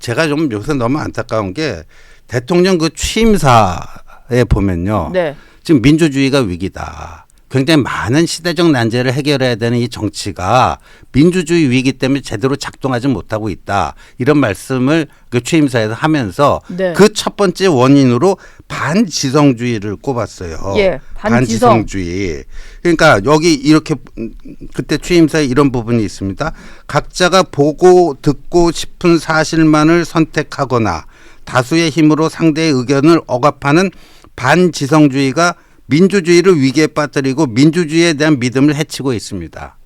제가 좀 요새 너무 안타까운 게 대통령 그 취임사에 보면요. 네. 지금 민주주의가 위기다. 굉장히 많은 시대적 난제를 해결해야 되는 이 정치가 민주주의 위기 때문에 제대로 작동하지 못하고 있다. 이런 말씀을 그 취임사에서 하면서 네. 그 첫 번째 원인으로 반지성주의를 꼽았어요. 예, 반지성. 반지성주의. 그러니까 여기 이렇게 그때 취임사에 이런 부분이 있습니다. 각자가 보고 듣고 싶은 사실만을 선택하거나 다수의 힘으로 상대의 의견을 억압하는 반지성주의가 민주주의를 위기에 빠뜨리고 민주주의에 대한 믿음을 해치고 있습니다.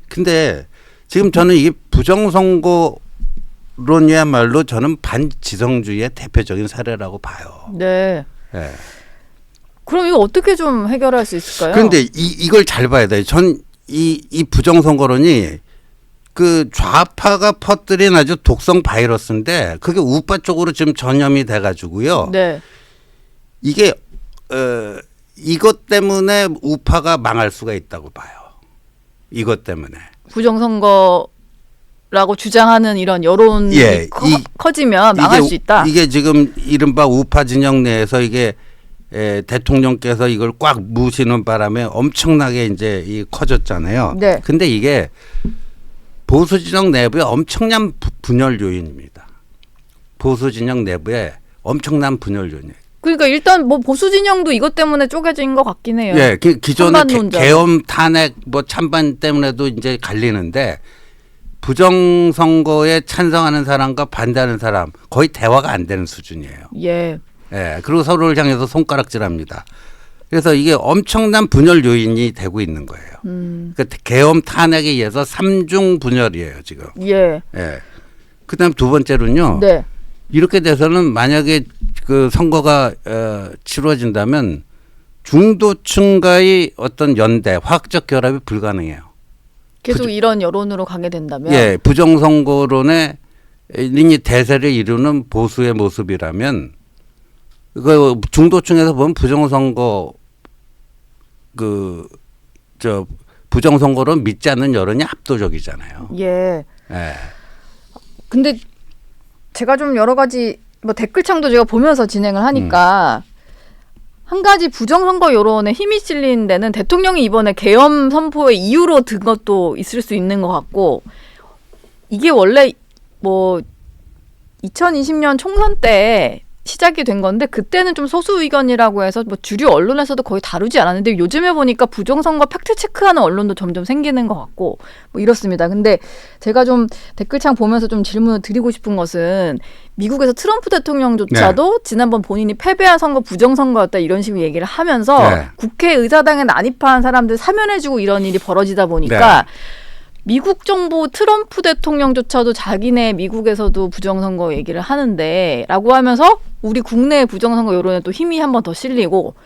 근데 지금 저는 이게 부정선거론이야말로 저는 반지성주의의 대표적인 사례라고 봐요. 네. 네. 그럼 이거 어떻게 좀 해결할 수 있을까요? 그런데 이걸 잘 봐야 돼요. 전 이 부정선거론이 그 좌파가 퍼뜨린 아주 독성 바이러스인데 그게 우파 쪽으로 지금 전염이 돼가지고요. 네. 이게 이것 때문에 우파가 망할 수가 있다고 봐요. 이것 때문에. 부정선거라고 주장하는 이런 여론이 예, 커지면 망할 수 있다. 이게 지금 이른바 우파 진영 내에서 이게 대통령께서 이걸 꽉 무시는 바람에 엄청나게 이제 커졌잖아요. 네. 근데 이게 보수 진영 내부의 엄청난 분열 요인입니다. 보수 진영 내부에 엄청난 분열 요인이에요. 그러니까 일단 뭐 보수 진영도 이것 때문에 쪼개진 것 같긴 해요. 예, 기존의 찬반론자. 계엄 탄핵 뭐 찬반 때문에도 이제 갈리는데 부정선거에 찬성하는 사람과 반대하는 사람 거의 대화가 안 되는 수준이에요. 예. 예, 그리고 서로를 향해서 손가락질합니다. 그래서 이게 엄청난 분열 요인이 되고 있는 거예요. 그러니까 계엄 탄핵에 의해서 삼중 분열이에요 지금. 예. 예. 그다음 두 번째로는요. 네. 이렇게 돼서는 만약에 그 선거가 치러진다면 중도층과의 어떤 연대, 화학적 결합이 불가능해요. 계속 이런 여론으로 가게 된다면. 예, 부정선거론의 이 대세를 이루는 보수의 모습이라면 그 중도층에서 보면 부정선거 부정선거론 믿지 않는 여론이 압도적이잖아요. 예. 예. 근데 제가 좀 여러 가지 뭐 댓글창도 제가 보면서 진행을 하니까 한 가지 부정선거 여론에 힘이 실린 데는 대통령이 이번에 계엄 선포의 이유로 든 것도 있을 수 있는 것 같고 이게 원래 뭐 2020년 총선 때 시작이 된 건데 그때는 좀 소수 의견이라고 해서 뭐 주류 언론에서도 거의 다루지 않았는데 요즘에 보니까 부정선거 팩트 체크하는 언론도 점점 생기는 것 같고 뭐 이렇습니다. 근데 제가 좀 댓글창 보면서 좀 질문을 드리고 싶은 것은 미국에서 트럼프 대통령조차도 네. 지난번 본인이 패배한 선거 부정선거였다 이런 식으로 얘기를 하면서 네. 국회의사당에 난입한 사람들 사면해주고 이런 일이 벌어지다 보니까 네. 미국 정부 트럼프 대통령조차도 자기네 미국에서도 부정선거 얘기를 하는데 라고 하면서 우리 국내의 부정선거 여론에 또 힘이 한 번 더 실리고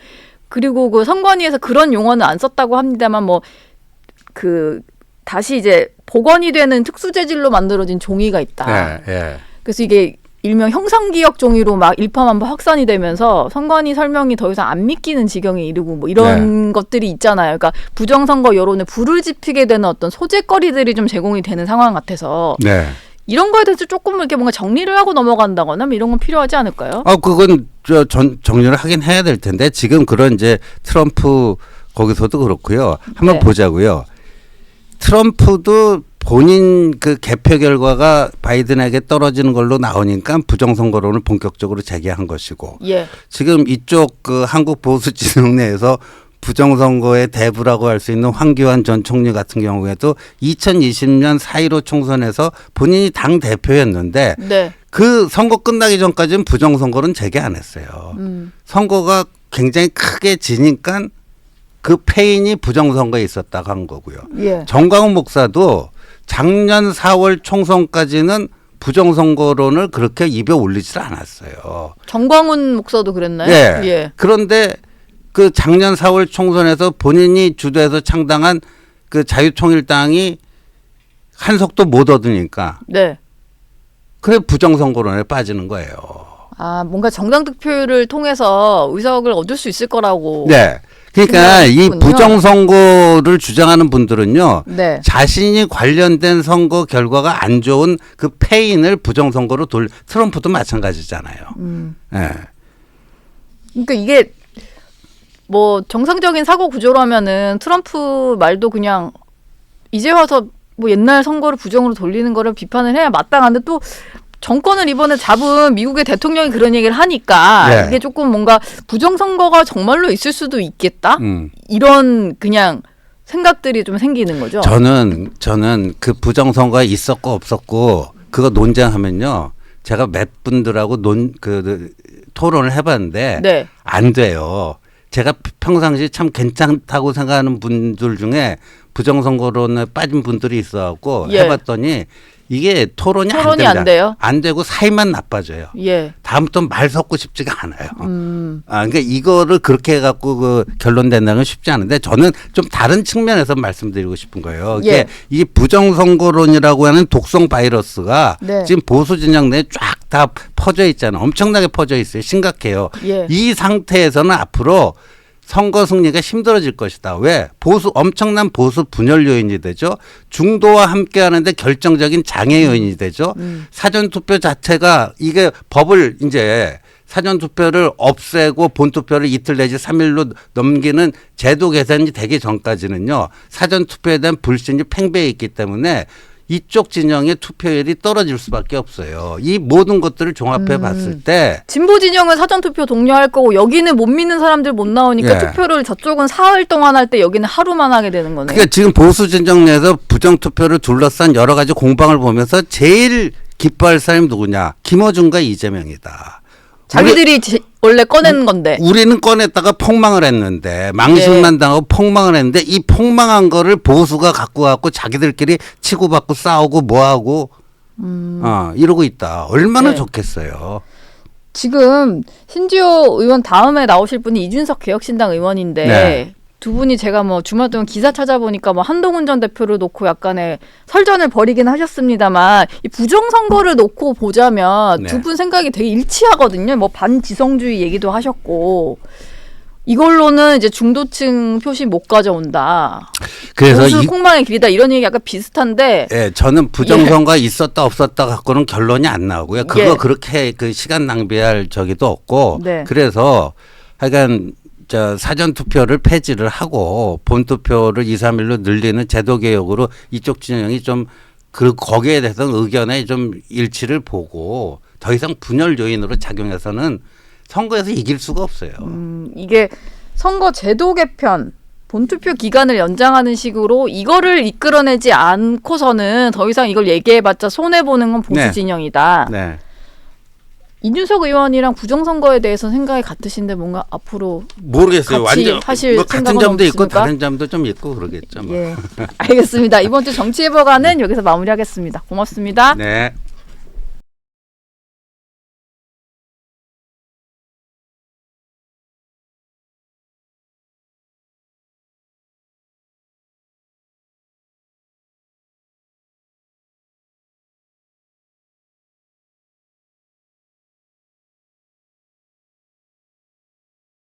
그리고 그 선관위에서 그런 용어는 안 썼다고 합니다만 뭐 그 다시 이제 복원이 되는 특수재질로 만들어진 종이가 있다. 네, 네. 그래서 이게 일명 형상기억 종이로 막 일파만파 확산이 되면서 선관위 설명이 더 이상 안 믿기는 지경에 이르고 뭐 이런 네. 것들이 있잖아요. 그러니까 부정선거 여론에 불을 지피게 되는 어떤 소재거리들이 좀 제공이 되는 상황 같아서 네. 이런 거에 대해서 조금 이렇게 뭔가 정리를 하고 넘어간다거나 뭐 이런 건 필요하지 않을까요? 그건 정리를 하긴 해야 될 텐데 지금 그런 이제 트럼프 거기서도 그렇고요. 한번 네. 보자고요. 트럼프도 본인 그 개표 결과가 바이든에게 떨어지는 걸로 나오니까 부정선거론을 본격적으로 제기한 것이고 예. 지금 이쪽 그 한국 보수 진영 내에서 부정선거의 대부라고 할 수 있는 황교안 전 총리 같은 경우에도 2020년 4.15 총선에서 본인이 당 대표였는데 네. 그 선거 끝나기 전까지는 부정선거는 제기 안 했어요. 선거가 굉장히 크게 지니까 그 패인이 부정선거에 있었다고 한 거고요. 예. 정광훈 목사도 작년 4월 총선까지는 부정선거론을 그렇게 입에 올리질 않았어요. 정광훈 목사도 그랬나요? 네. 예. 그런데 그 작년 4월 총선에서 본인이 주도해서 창당한 그 자유통일당이 한석도 못 얻으니까 네. 그래 부정선거론에 빠지는 거예요. 아, 뭔가 정당 득표를 통해서 의석을 얻을 수 있을 거라고. 네. 그러니까 이 생각했군요. 부정선거를 주장하는 분들은요. 네. 자신이 관련된 선거 결과가 안 좋은 그 패인을 부정선거로 트럼프도 마찬가지잖아요. 예. 그러니까 이게 뭐 정상적인 사고 구조라면은 트럼프 말도 그냥 이제 와서 뭐 옛날 선거를 부정으로 돌리는 거를 비판을 해야 마땅한데 또 정권을 이번에 잡은 미국의 대통령이 그런 얘기를 하니까 네. 이게 조금 뭔가 부정선거가 정말로 있을 수도 있겠다? 이런 그냥 생각들이 좀 생기는 거죠. 저는 그 부정선거가 있었고 없었고 그거 논쟁하면요. 제가 몇 분들하고 토론을 해봤는데 네. 안 돼요. 제가 평상시 참 괜찮다고 생각하는 분들 중에 부정선거론에 빠진 분들이 있어갖고 예. 해봤더니 이게 토론이 안 토론이 된다. 안 돼요? 안 되고 사이만 나빠져요. 예. 다음부터 말 섞고 싶지가 않아요. 그러니까 이거를 그렇게 해갖고 그 결론 낸다는 건 쉽지 않은데 저는 좀 다른 측면에서 말씀드리고 싶은 거예요. 예. 이게 부정선거론이라고 하는 독성 바이러스가 네. 지금 보수 진영 내에 쫙 다 퍼져 있잖아요. 엄청나게 퍼져 있어요. 심각해요. 예. 이 상태에서는 앞으로 선거 승리가 힘들어질 것이다. 왜? 엄청난 보수 분열 요인이 되죠. 중도와 함께 하는데 결정적인 장애 요인이 되죠. 사전투표 자체가 이게 법을 이제 사전투표를 없애고 본투표를 이틀 내지 3일로 넘기는 제도 개선이 되기 전까지는요. 사전투표에 대한 불신이 팽배해 있기 때문에 이쪽 진영의 투표율이 떨어질 수밖에 없어요. 이 모든 것들을 종합해 봤을 때 진보 진영은 사전투표 독려할 거고 여기는 못 믿는 사람들 못 나오니까 예. 투표를 저쪽은 사흘 동안 할 때 여기는 하루만 하게 되는 거네요. 그러니까 지금 보수 진영 내에서 부정투표를 둘러싼 여러 가지 공방을 보면서 제일 기뻐할 사람이 누구냐? 김어준과 이재명이다. 자기들이 원래 꺼낸 건데. 우리는 꺼냈다가 폭망을 했는데 망신만 당하고 폭망을 했는데 이 폭망한 거를 보수가 갖고 갖고 자기들끼리 치고받고 싸우고 뭐하고 이러고 있다. 얼마나 네. 좋겠어요. 지금 신지호 의원 다음에 나오실 분이 이준석 개혁신당 의원인데 네. 두 분이 제가 뭐 주말 동안 기사 찾아보니까 뭐 한동훈 전 대표를 놓고 약간의 설전을 벌이긴 하셨습니다만 이 부정선거를 놓고 보자면 네. 두 분 생각이 되게 일치하거든요. 뭐 반지성주의 얘기도 하셨고 이걸로는 이제 중도층 표심 못 가져온다. 그래서 보수 폭망의 길이다 이런 얘기 약간 비슷한데 예, 저는 부정선거가 있었다 없었다 갖고는 결론이 안 나오고요. 그거 예. 그렇게 그 시간 낭비할 저기도 없고. 네. 그래서 하여간 사전 투표를 폐지를 하고 본 투표를 2, 3일로 늘리는 제도 개혁으로 이쪽 진영이 좀 거기에 대해서 의견에 좀 일치를 보고 더 이상 분열 요인으로 작용해서는 선거에서 이길 수가 없어요. 이게 선거 제도 개편 본투표 기간을 연장하는 식으로 이거를 이끌어내지 않고서는 더 이상 이걸 얘기해봤자 손해보는 건 보수 네. 진영이다. 네. 이준석 의원이랑 부정선거에 대해서 생각이 같으신데 뭔가 앞으로 모르겠어요. 같이 완전 하실 뭐 같은 생각은 점도 있고 없습니까? 다른 점도 좀 있고 그러겠죠. 뭐. 예, 알겠습니다. 이번 주 정치해보가는 여기서 마무리하겠습니다. 고맙습니다. 네.